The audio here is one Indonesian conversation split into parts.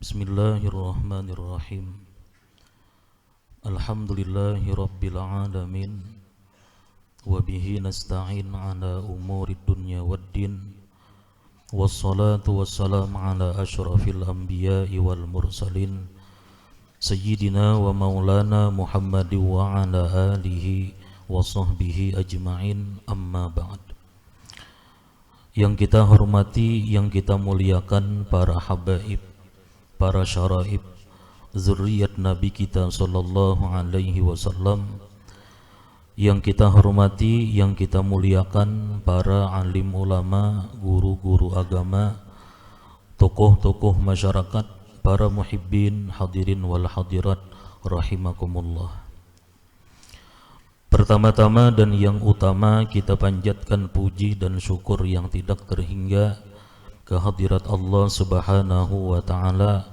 Bismillahirrahmanirrahim. Alhamdulillahi rabbil alamin. Wabihi nasta'in ala umuri dunya waddin. Wassalatu wassalamu ala ashrafil anbiya'i wal mursalin Sayyidina wa maulana Muhammadin wa ala alihi wa sahbihi ajma'in, amma ba'd. Yang kita hormati, yang kita muliakan para habaib, para syaraib, zurriyat Nabi kita sallallahu alaihi wasallam. Yang kita hormati, yang kita muliakan para alim ulama, guru-guru agama, tokoh-tokoh masyarakat, para muhibbin, hadirin wal hadirat rahimakumullah. Pertama-tama dan yang utama kita panjatkan puji dan syukur yang tidak terhingga kehadirat Allah Subhanahu wa ta'ala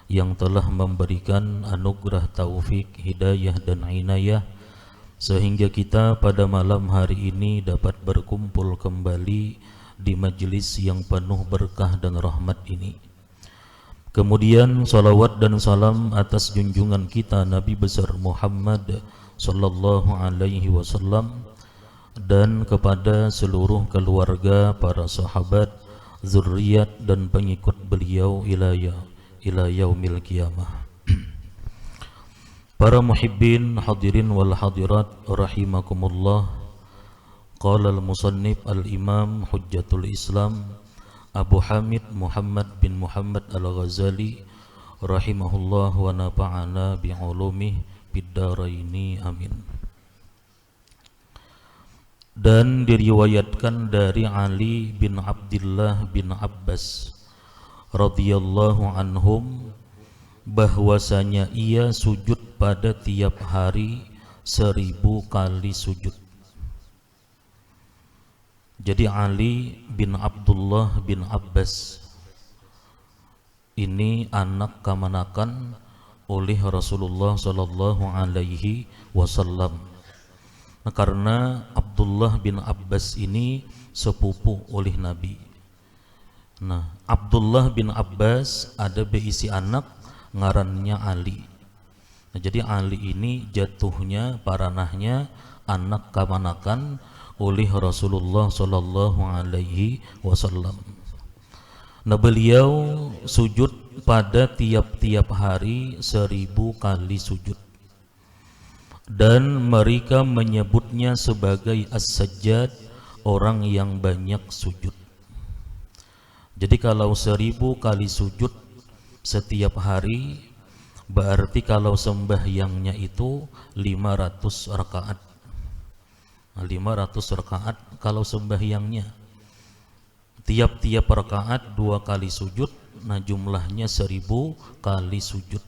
yang telah memberikan anugerah taufik, hidayah dan inayah sehingga kita pada malam hari ini dapat berkumpul kembali di majlis yang penuh berkah dan rahmat ini. Kemudian salawat dan salam atas junjungan kita Nabi besar Muhammad sallallahu alaihi wasallam dan kepada seluruh keluarga, para sahabat, zuriat dan pengikut beliau ila yaumil qiyamah. Para muhibbin, hadirin wal hadirat rahimakumullah. Qala al-musannif al-imam hujjatul Islam Abu Hamid Muhammad bin Muhammad al-Ghazali rahimahullah wa nafa'ana bi'ulumih biddaraini amin. Dan diriwayatkan dari Ali bin Abdullah bin Abbas radhiyallahu anhum bahwasanya ia sujud pada tiap hari 1000 kali sujud. Jadi Ali bin Abdullah bin Abbas ini anak kamanakan oleh Rasulullah sallallahu alaihi wasallam. Karena Abdullah bin Abbas ini sepupu oleh Nabi. Abdullah bin Abbas ada berisi anak ngarannya Ali. Jadi Ali ini jatuhnya paranahnya anak kamanakan oleh Rasulullah sallallahu alaihi wasallam. Beliau sujud pada tiap-tiap hari 1000 kali sujud. Dan mereka menyebutnya sebagai as-sajjad, orang yang banyak sujud. Jadi kalau 1000 kali sujud setiap hari, berarti kalau sembahyangnya itu 500 rakaat. 500 rakaat kalau sembahyangnya. Tiap-tiap rakaat 2 kali sujud, jumlahnya 1000 kali sujud.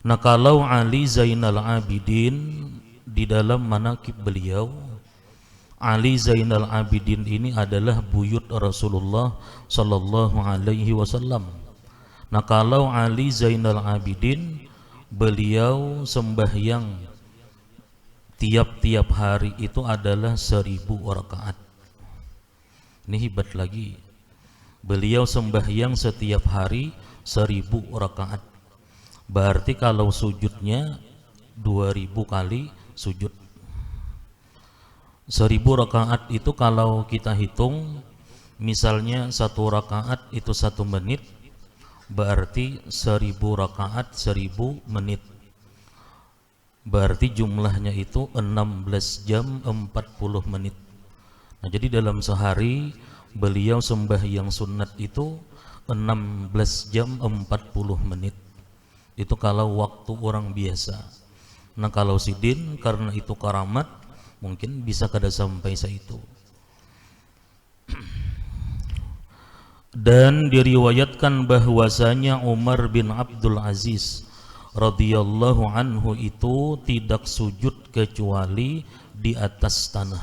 Kalau Ali Zainal Abidin di dalam manaqib beliau, Ali Zainal Abidin ini adalah buyut Rasulullah sallallahu alaihi wasallam. Kalau Ali Zainal Abidin, beliau sembahyang tiap-tiap hari itu adalah 1000 rakaat. Ini hebat lagi. Beliau sembahyang setiap hari 1000 rakaat. Berarti kalau sujudnya 2000 kali sujud. 1000 rakaat itu kalau kita hitung, misalnya 1 rakaat itu 1 menit, berarti 1000 rakaat 1000 menit. Berarti jumlahnya itu 16 jam 40 menit. Jadi dalam sehari beliau sembahyang sunat itu 16 jam 40 menit. Itu kalau waktu orang biasa. Kalau sidin karena itu karamat, mungkin bisa kada sampai seitu. Dan diriwayatkan bahwasanya Umar bin Abdul Aziz radhiyallahu anhu itu tidak sujud kecuali di atas tanah.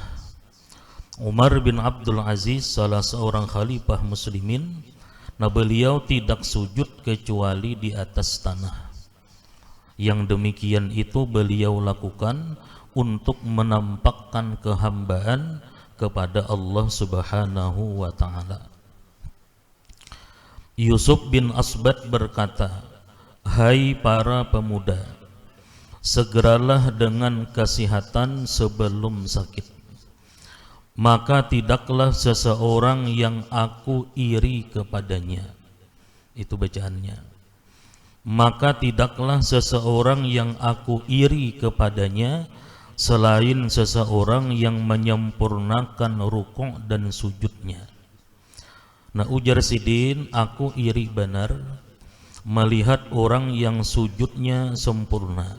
Umar bin Abdul Aziz salah seorang khalifah muslimin, beliau tidak sujud kecuali di atas tanah. Yang demikian itu beliau lakukan untuk menampakkan kehambaan kepada Allah Subhanahu wa ta'ala. Yusuf bin Asbat berkata, "Hai para pemuda, segeralah dengan kesehatan sebelum sakit. Maka tidaklah seseorang yang aku iri kepadanya." Itu bacaannya. Maka tidaklah seseorang yang aku iri kepadanya selain seseorang yang menyempurnakan rukuk dan sujudnya. Nah, ujar Sidin, aku iri benar melihat orang yang sujudnya sempurna.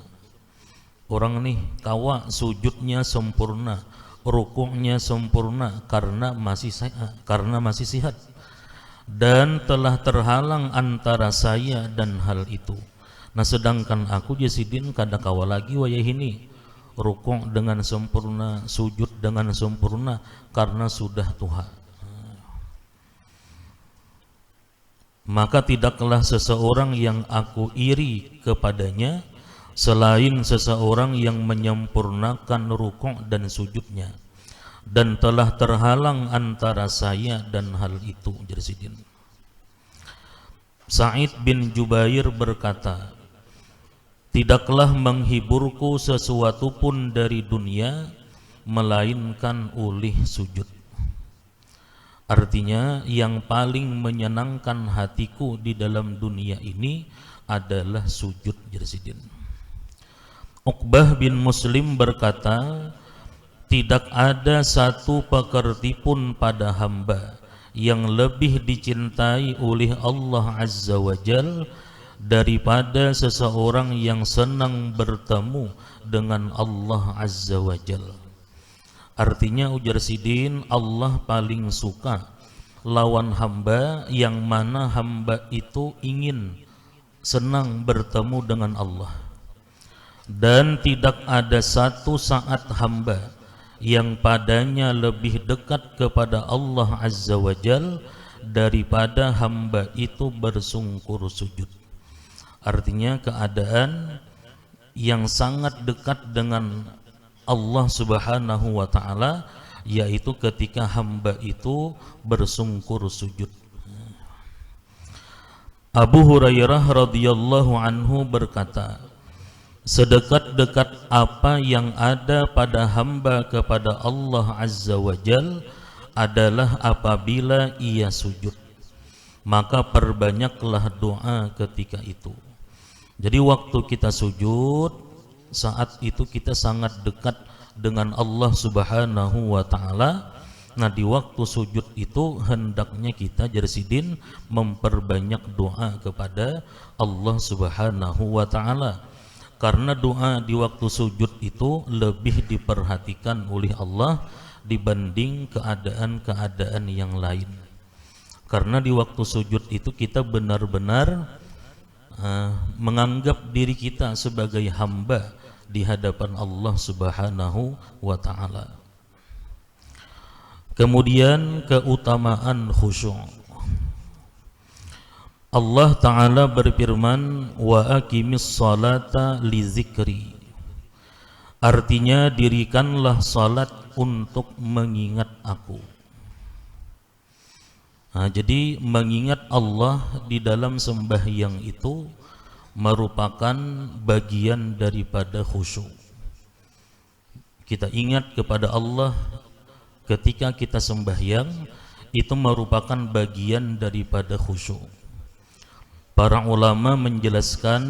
Orang nih kawa sujudnya sempurna, rukuknya sempurna karena masih sehat, dan telah terhalang antara saya dan hal itu. Nah, sedangkan aku Jasidin kada kawa lagi wayah ini rukuk dengan sempurna, sujud dengan sempurna karena sudah tuha. Maka tidaklah seseorang yang aku iri kepadanya selain seseorang yang menyempurnakan rukuk dan sujudnya, dan telah terhalang antara saya dan hal itu. Jersidin. Sa'id bin Jubair berkata, tidaklah menghiburku sesuatu pun dari dunia melainkan oleh sujud. Artinya yang paling menyenangkan hatiku di dalam dunia ini adalah sujud. Jersidin. Uqbah bin Muslim berkata, tidak ada satu pekerti pun pada hamba yang lebih dicintai oleh Allah Azza wa Jal daripada seseorang yang senang bertemu dengan Allah Azza wa Jal. Artinya ujar Sidin, Allah paling suka lawan hamba yang mana hamba itu ingin senang bertemu dengan Allah. Dan tidak ada satu saat hamba yang padanya lebih dekat kepada Allah Azza wa Jal daripada hamba itu bersungkur sujud. Artinya keadaan yang sangat dekat dengan Allah Subhanahu wa ta'ala yaitu ketika hamba itu bersungkur sujud. Abu Hurairah radhiyallahu anhu berkata, sedekat-dekat apa yang ada pada hamba kepada Allah Azza wa Jal adalah apabila ia sujud, maka perbanyaklah doa ketika itu. Jadi waktu kita sujud, saat itu kita sangat dekat dengan Allah Subhanahu wa ta'ala. Nah, di waktu sujud itu hendaknya kita Jersidin memperbanyak doa kepada Allah Subhanahu wa ta'ala, karena doa di waktu sujud itu lebih diperhatikan oleh Allah dibanding keadaan-keadaan yang lain. Karena di waktu sujud itu kita benar-benar menganggap diri kita sebagai hamba di hadapan Allah Subhanahu wa ta'ala. Kemudian keutamaan khusyuk. Allah Ta'ala berfirman, wa aqimis salata li zikri. Artinya dirikanlah salat untuk mengingat aku. Nah, jadi mengingat Allah di dalam sembahyang itu merupakan bagian daripada khusyuk. Kita ingat kepada Allah ketika kita sembahyang, itu merupakan bagian daripada khusyuk. Para ulama menjelaskan,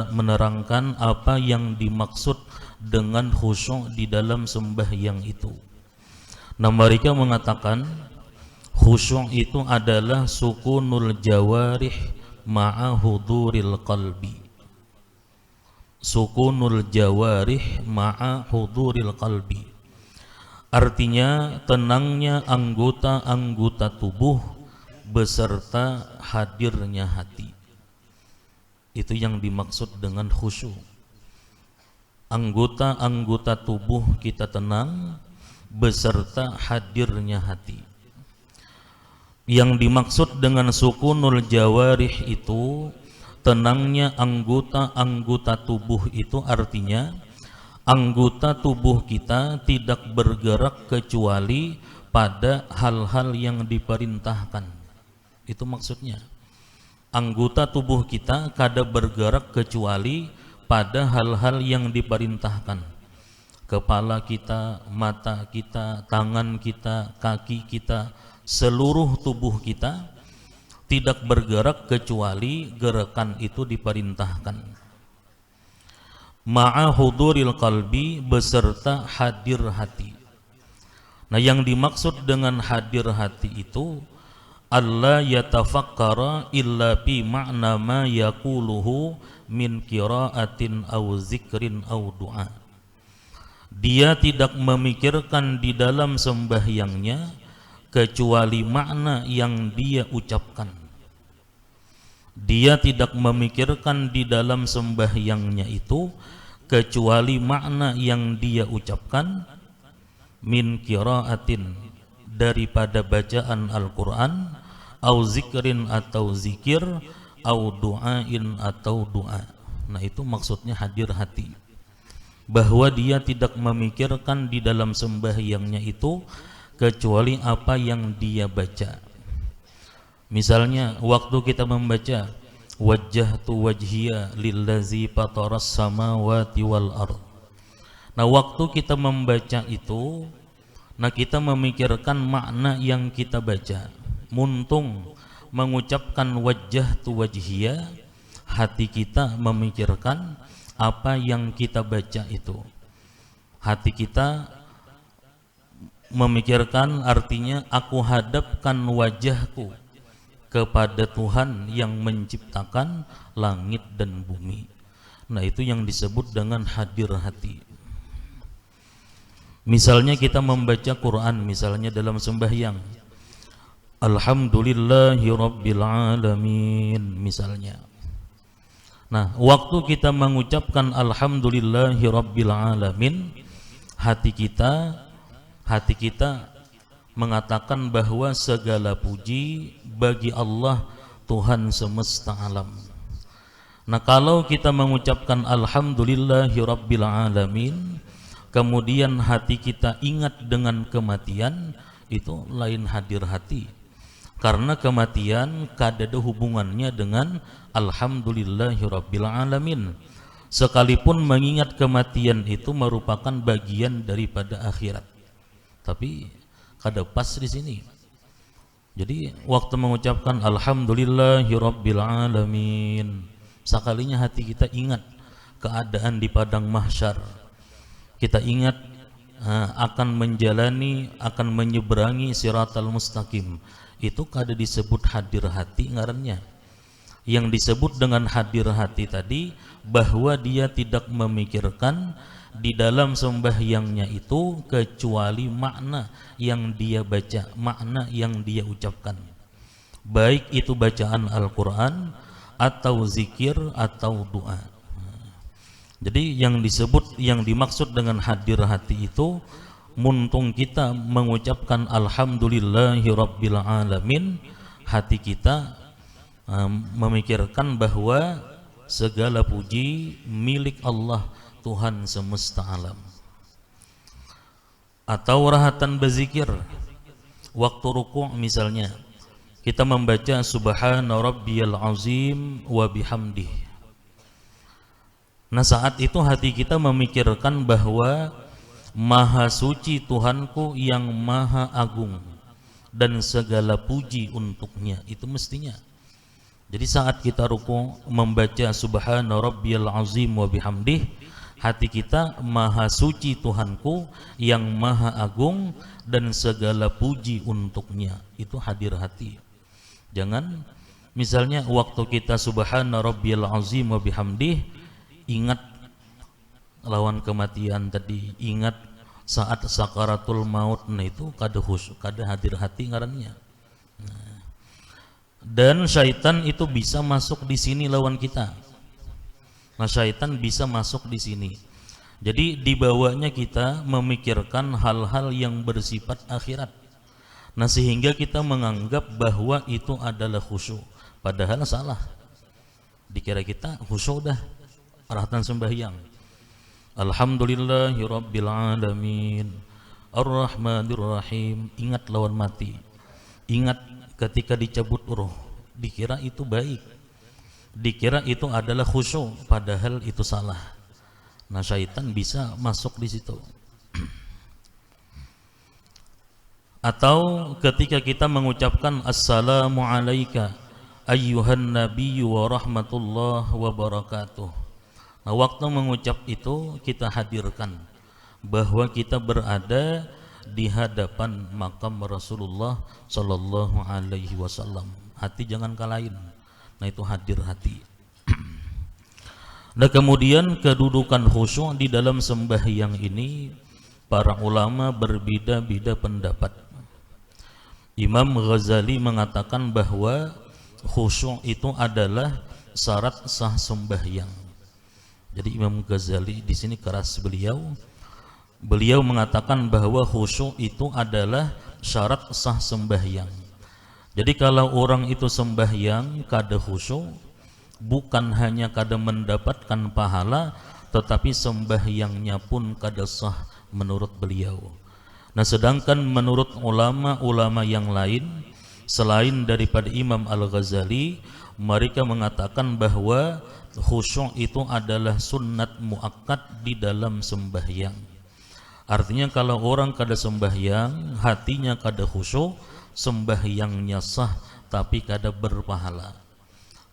menerangkan apa yang dimaksud dengan khusyuk di dalam sembahyang itu. Nah, mereka mengatakan khusyuk itu adalah sukunul jawarih ma'a huduril qalbi. Sukunul jawarih ma'a huduril qalbi. Artinya tenangnya anggota-anggota tubuh beserta hadirnya hati. Itu yang dimaksud dengan khusyuk. Anggota-anggota tubuh kita tenang beserta hadirnya hati. Yang dimaksud dengan sukunul jawarih itu tenangnya anggota-anggota tubuh itu artinya anggota tubuh kita tidak bergerak kecuali pada hal-hal yang diperintahkan. Itu maksudnya. Anggota tubuh kita kada bergerak kecuali pada hal-hal yang diperintahkan. Kepala kita, mata kita, tangan kita, kaki kita, seluruh tubuh kita tidak bergerak kecuali gerakan itu diperintahkan. Ma'a huduril qalbi, beserta hadir hati. Nah, yang dimaksud dengan hadir hati itu alla yatafakkara illa fi ma'na ma yaquluhu min qiraatin aw zikrin aw du'a. Dia tidak memikirkan di dalam sembahyangnya kecuali makna yang dia ucapkan. Dia tidak memikirkan di dalam sembahyangnya itu kecuali makna yang dia ucapkan, min qiraatin, daripada bacaan Al-Quran, au zikrin atau zikir, au du'ain atau doa. Nah, itu maksudnya hadir hati, bahwa dia tidak memikirkan di dalam sembahyangnya itu kecuali apa yang dia baca. Misalnya waktu kita membaca wajjahtu wajhiya lillazi fataras samawati wal ardh. Nah, waktu kita membaca itu, nah kita memikirkan makna yang kita baca. Muntung mengucapkan wajjahtu wajhiya, hati kita memikirkan apa yang kita baca itu. Hati kita memikirkan artinya aku hadapkan wajahku kepada Tuhan yang menciptakan langit dan bumi. Nah, itu yang disebut dengan hadir hati. Misalnya kita membaca Quran, misalnya dalam sembahyang, Alhamdulillahi Rabbil Alamin misalnya. Nah, waktu kita mengucapkan Alhamdulillahi Rabbil Alamin, hati kita mengatakan bahwa segala puji bagi Allah Tuhan semesta alam. Nah, kalau kita mengucapkan Alhamdulillahi Rabbil Alamin, kemudian hati kita ingat dengan kematian, itu lain hadir hati. Karena kematian kada ada hubungannya dengan Alhamdulillahi Rabbil Alamin. Sekalipun mengingat kematian itu merupakan bagian daripada akhirat, tapi kada pas di sini. Jadi waktu mengucapkan Alhamdulillahi Rabbil Alamin, sekalinya hati kita ingat keadaan di padang mahsyar. Kita ingat akan menyeberangi siratal mustaqim. Itu kada disebut hadir hati ngarannya. Yang disebut dengan hadir hati tadi, bahwa dia tidak memikirkan di dalam sembahyangnya itu kecuali makna yang dia baca, makna yang dia ucapkan, baik itu bacaan Al-Quran atau zikir atau doa. Jadi yang dimaksud dengan hadir hati itu, muntung kita mengucapkan Alhamdulillahi Rabbil Alamin, hati kita memikirkan bahwa segala puji milik Allah Tuhan semesta alam. Atau rahatan berzikir waktu ruku' misalnya, kita membaca Subhana Rabbiyal Azim wa bihamdih. Nah, saat itu hati kita memikirkan bahwa Maha suci Tuhanku yang maha agung dan segala puji untuknya. Itu mestinya. Jadi saat kita ruku' membaca Subhana Rabbiyal Azim wa bihamdih, hati kita maha suci Tuhanku yang maha agung dan segala puji untuknya. Itu hadir hati. Jangan misalnya waktu kita Subhana Rabbiyal Azim wa bihamdih, ingat lawan kematian tadi, ingat saat sakaratul maut, nah itu kada hadir hati ngarannya. Nah, dan syaitan itu bisa masuk di sini lawan kita. Nah, syaitan bisa masuk di sini. Jadi dibawanya kita memikirkan hal-hal yang bersifat akhirat. Nah, sehingga kita menganggap bahwa itu adalah khusyuk, padahal salah. Dikira kita khusyuk dah rahatan sembahyang. Alhamdulillahi Rabbil Alamin Ar-Rahmanir Rahim. Ingat lawan mati, ingat ketika dicabut roh, dikira itu baik, dikira itu adalah khusyuk, padahal itu salah. Nah, syaitan bisa masuk di situ. Atau ketika kita mengucapkan assalamu alayka ayyuhan nabiyyu wa rahmatullah wa barakatuh. Nah, waktu mengucap itu kita hadirkan bahwa kita berada di hadapan makam Rasulullah sallallahu alaihi wasallam. Hati jangan kalahin. Nah, itu hadir hati. Nah, kemudian kedudukan khusyuk di dalam sembahyang ini para ulama berbeda-beda pendapat. Imam Ghazali mengatakan bahwa khusyuk itu adalah syarat sah sembahyang. Jadi Imam Ghazali di sini keras beliau mengatakan bahwa khusyuk itu adalah syarat sah sembahyang. Jadi kalau orang itu sembahyang kada khusyuk, bukan hanya kada mendapatkan pahala, tetapi sembahyangnya pun kada sah menurut beliau. Nah, sedangkan menurut ulama-ulama yang lain selain daripada Imam Al-Ghazali, mereka mengatakan bahwa khusyuk itu adalah sunnat muakkad di dalam sembahyang. Artinya kalau orang kada sembahyang, hatinya kada khusyuk, sembahyangnya sah tapi kada berpahala.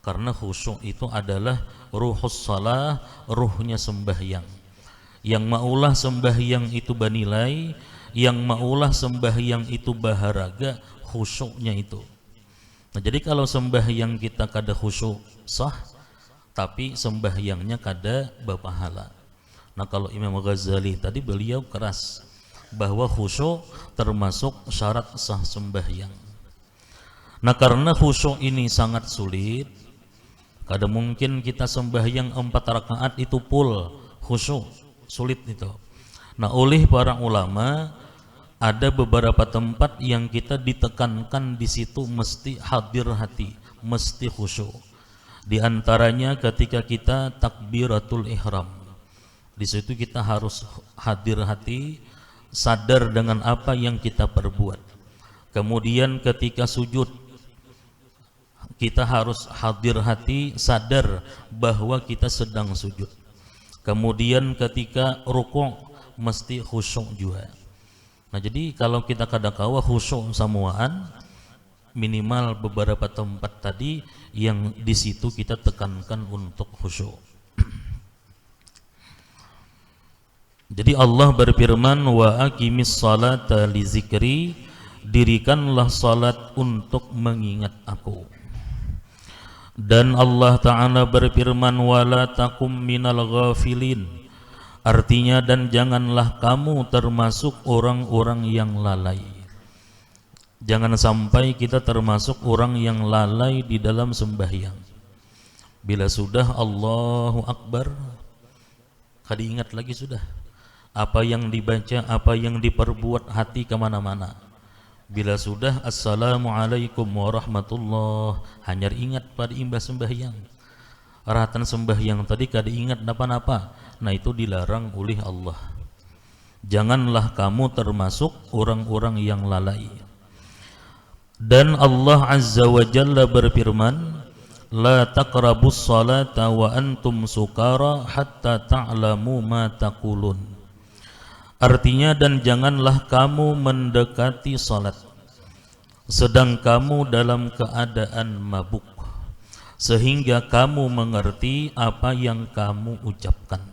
Karena khusyuk itu adalah ruhus shalah, ruhnya sembahyang. Yang maulah sembahyang itu bernilai, yang maulah sembahyang itu baharaga, khusyuknya itu. Nah, jadi kalau sembahyang kita kada khusyuk sah, tapi sembahyangnya kada berpahala. Nah, kalau Imam Ghazali tadi beliau keras bahwa khusyuk termasuk syarat sah sembahyang. Nah, karena khusyuk ini sangat sulit, kada mungkin kita sembahyang 4 rakaat itu full khusyuk, sulit itu. Nah, oleh para ulama ada beberapa tempat yang kita ditekankan di situ mesti hadir hati, mesti khusyuk. Di antaranya ketika kita takbiratul ihram. Di situ kita harus hadir hati, sadar dengan apa yang kita perbuat. Kemudian ketika sujud, kita harus hadir hati, sadar bahwa kita sedang sujud. Kemudian ketika rukuk mesti khusyuk juga. Nah, jadi kalau kita kadakawa khusyuk samuaan, minimal beberapa tempat tadi yang di situ kita tekankan untuk khusyuk. Jadi Allah berfirman, wa aqimis salata li zikri, dirikanlah salat untuk mengingat aku. Dan Allah Ta'ala berfirman, wala takum minal ghafilin, artinya dan janganlah kamu termasuk orang-orang yang lalai. Jangan sampai kita termasuk orang yang lalai di dalam sembahyang. Bila sudah Allahu Akbar, kada ingat lagi sudah apa yang dibaca, apa yang diperbuat, hati kemana-mana. Bila sudah Assalamualaikum warahmatullah, hanya ingat pada imbas sembahyang. Ratan sembahyang tadi kada ingat napa-napa. Nah, itu dilarang oleh Allah. Janganlah kamu termasuk orang-orang yang lalai. Dan Allah Azza wa Jalla berfirman, la taqrabus salata wa antum sukara hatta ta'lamu ma taqulun. Artinya, dan janganlah kamu mendekati salat sedang kamu dalam keadaan mabuk, sehingga kamu mengerti apa yang kamu ucapkan.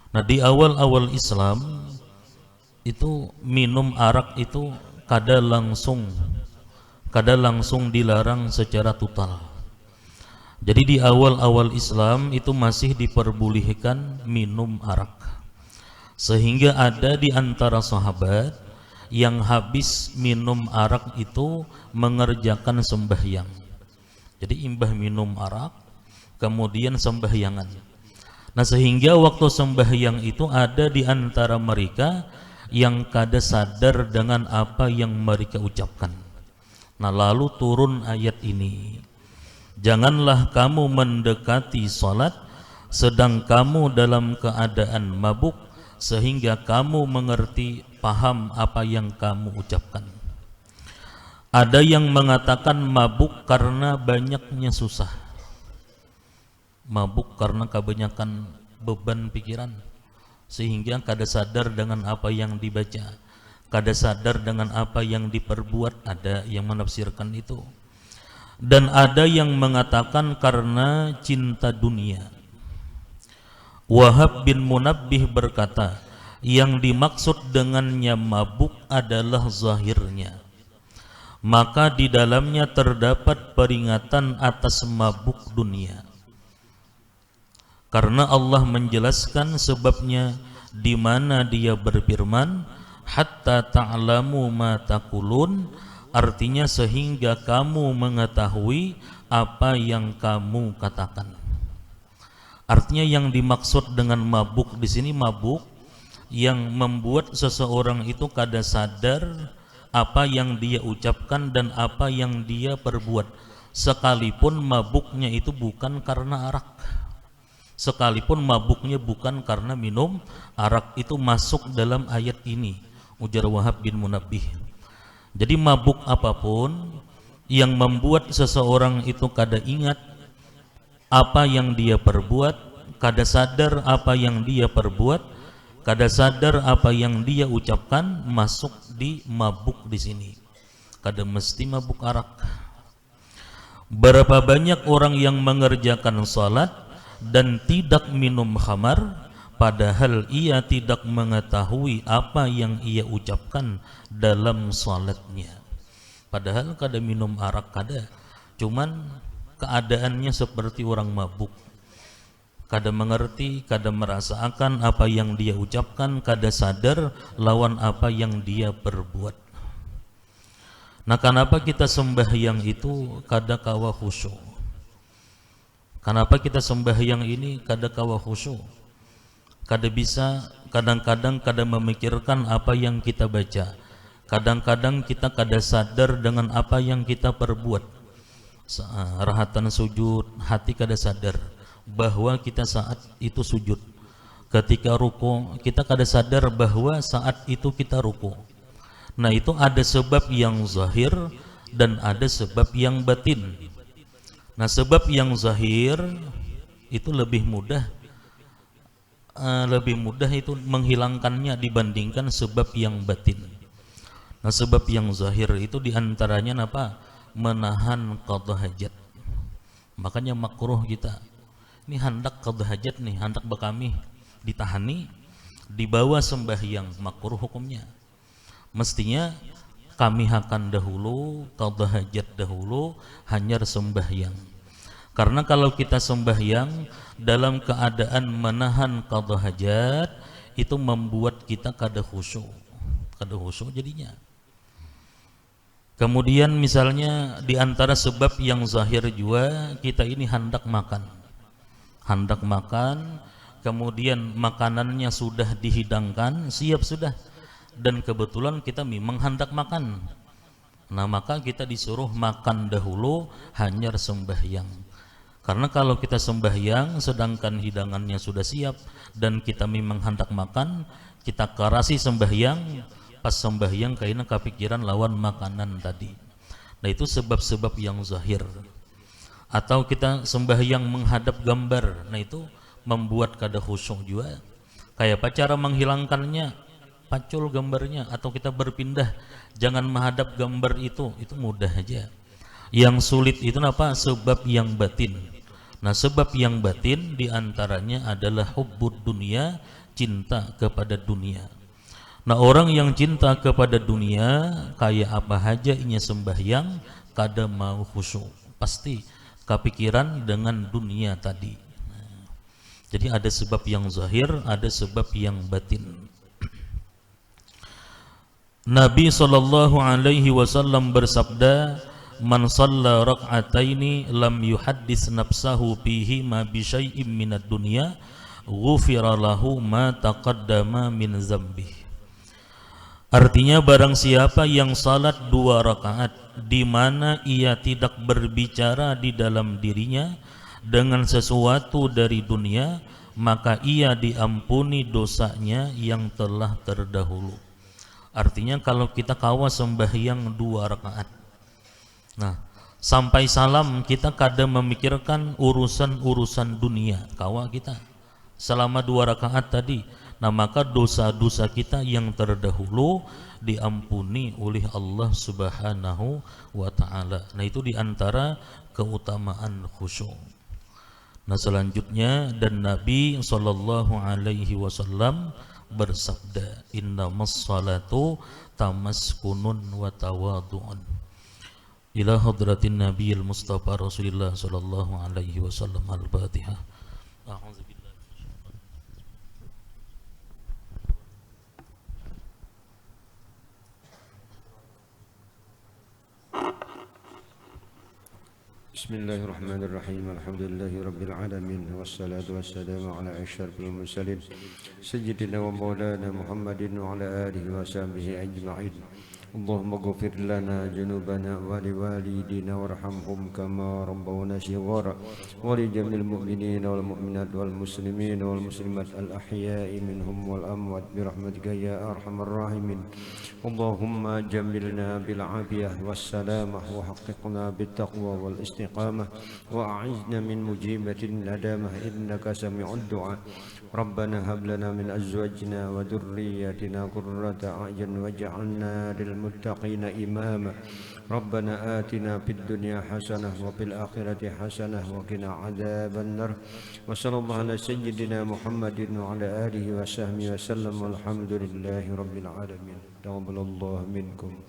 Nah, di awal-awal Islam itu minum arak itu kada langsung dilarang secara total. Jadi di awal-awal Islam itu masih diperbolehkan minum arak. Sehingga ada di antara sahabat yang habis minum arak itu mengerjakan sembahyang. Jadi imbah minum arak kemudian sembahyangan. Nah, sehingga waktu sembahyang itu ada di antara mereka yang kada sadar dengan apa yang mereka ucapkan. Nah, lalu turun ayat ini, janganlah kamu mendekati salat sedang kamu dalam keadaan mabuk, sehingga kamu mengerti, paham apa yang kamu ucapkan. Ada yang mengatakan mabuk karena banyaknya susah. mabuk karena kebanyakan beban pikiran, sehingga kada sadar dengan apa yang dibaca, kada sadar dengan apa yang diperbuat. Ada yang menafsirkan itu. Dan ada yang mengatakan karena cinta dunia. Wahab bin Munabbih berkata, yang dimaksud dengannya mabuk adalah zahirnya, maka di dalamnya terdapat peringatan atas mabuk dunia. Karena Allah menjelaskan sebabnya di mana Dia berfirman, hatta ta'lamu ma taqulun, artinya sehingga kamu mengetahui apa yang kamu katakan. Artinya yang dimaksud dengan mabuk di sini mabuk yang membuat seseorang itu kada sadar apa yang dia ucapkan dan apa yang dia perbuat, sekalipun mabuknya itu bukan karena arak, sekalipun mabuknya bukan karena minum arak. Itu masuk dalam ayat ini, ujar Wahab bin Munabbih. Jadi mabuk apapun yang membuat seseorang itu kada ingat apa yang dia perbuat, kada sadar apa yang dia perbuat, kada sadar apa yang dia ucapkan, masuk di mabuk di sini. Kada mesti mabuk arak. Berapa banyak orang yang mengerjakan salat dan tidak minum khamar, padahal ia tidak mengetahui apa yang ia ucapkan dalam salatnya. Padahal kada minum arak kada, cuman keadaannya seperti orang mabuk, kada mengerti, kada merasakan apa yang dia ucapkan, kada sadar lawan apa yang dia perbuat. Nah, kenapa kita sembahyang itu kada kawa khusyuk? Kenapa kita sembahyang ini kada kawa khusyuk? Kada bisa, kadang-kadang kada memikirkan apa yang kita baca, kadang-kadang kita kada sadar dengan apa yang kita perbuat. Rahatan sujud, hati kada sadar bahwa kita saat itu sujud. Ketika ruku, kita kada sadar bahwa saat itu kita ruku. Nah, itu ada sebab yang zahir dan ada sebab yang batin. Nah, sebab yang zahir itu lebih mudah itu menghilangkannya dibandingkan sebab yang batin. Nah, sebab yang zahir itu diantaranya apa? Menahan qadha hajat. Makanya makruh kita ini hendak qadha hajat nih, hendak bekami ditahani, dibawa sembahyang, makruh hukumnya. Mestinya kami akan dahulu qadha hajat dahulu, hanyar sembahyang. Karena kalau kita sembahyang dalam keadaan menahan qadha hajat, itu membuat kita kada khusyuk jadinya. Kemudian misalnya di antara sebab yang zahir juga, kita ini hendak makan, kemudian makanannya sudah dihidangkan, siap sudah, dan kebetulan kita memang hendak makan. Nah, maka kita disuruh makan dahulu, hanyar sembahyang. Karena kalau kita sembahyang sedangkan hidangannya sudah siap dan kita memang hendak makan, kita karasi sembahyang, pas sembahyang kayaknya kepikiran lawan makanan tadi. Nah, itu sebab-sebab yang zahir. Atau kita sembahyang menghadap gambar, nah itu membuat kada khusyuk juga. Kayak apa cara menghilangkannya? Pacul gambarnya atau kita berpindah, jangan menghadap gambar itu mudah aja. Yang sulit itu apa? Sebab yang batin. Nah, sebab yang batin diantaranya adalah hubbud dunia, cinta kepada dunia. Nah, orang yang cinta kepada dunia, kayak apa aja inya sembahyang, kada mau khusyuk, pasti kepikiran dengan dunia tadi. Nah, jadi ada sebab yang zahir, ada sebab yang batin. Nabi SAW bersabda, man shalla rak'ataini lam yuhaddis nafsahu bihi ma bi syai'in minad dunya ghufira lahu ma taqaddama min dzambih. Artinya, barang siapa yang salat 2 rakaat di mana ia tidak berbicara di dalam dirinya dengan sesuatu dari dunia, maka ia diampuni dosanya yang telah terdahulu. Artinya kalau kita kawa sembahyang 2 rakaat, nah Sampai salam kita kadang memikirkan urusan-urusan dunia kawa kita selama 2 rakaat tadi. Nah maka dosa-dosa kita yang terdahulu diampuni oleh Allah Subhanahu wa ta'ala. Nah itu diantara keutamaan khusyuk. Nah selanjutnya, dan Nabi sallallahu alaihi wasallam bersabda, innamas salatu tamaskunun wa tawadu'un. Ila hadratin Nabiyil Mustafa Rasulullah sallallahu alaihi wasallam. Al-Fatihah. Bismillahirrahmanirrahim. Alhamdulillahi rabbil alamin wassalatu wassalamu ala asyrafil mursalin sayyidina wa maulana Muhammadin wa ala alihi wa sahbihi ajma'in. Allahumma ghfir lana junubana wa liwalidina warhamhum kama rabbawna shighara wa li jamil mu'minina wal mu'minat wal muslimina wal muslimat al ahya'i minhum wal amwat bi rahmatika ya arhamar rahimin. Allahumma jamilna bil afiyah was salamah wa haqqiqna bit taqwa wal istiqamah wa a'izna min mujibatin nadamah innaka sami'ud du'a. Rabbana hab lana min azwajina wa dhurriyyatina qurrata a'yun waj'alna lil muttaqina imama. Rabbana atina fid dunya hasanah wa fil akhirati hasanah wa qina adzaban nar. Wa sallallahu ala sayyidina Muhammadin wa ala alihi wa sahbihi wa sallam walhamdulillahi rabbil alamin. Taqabbalallahu minkum.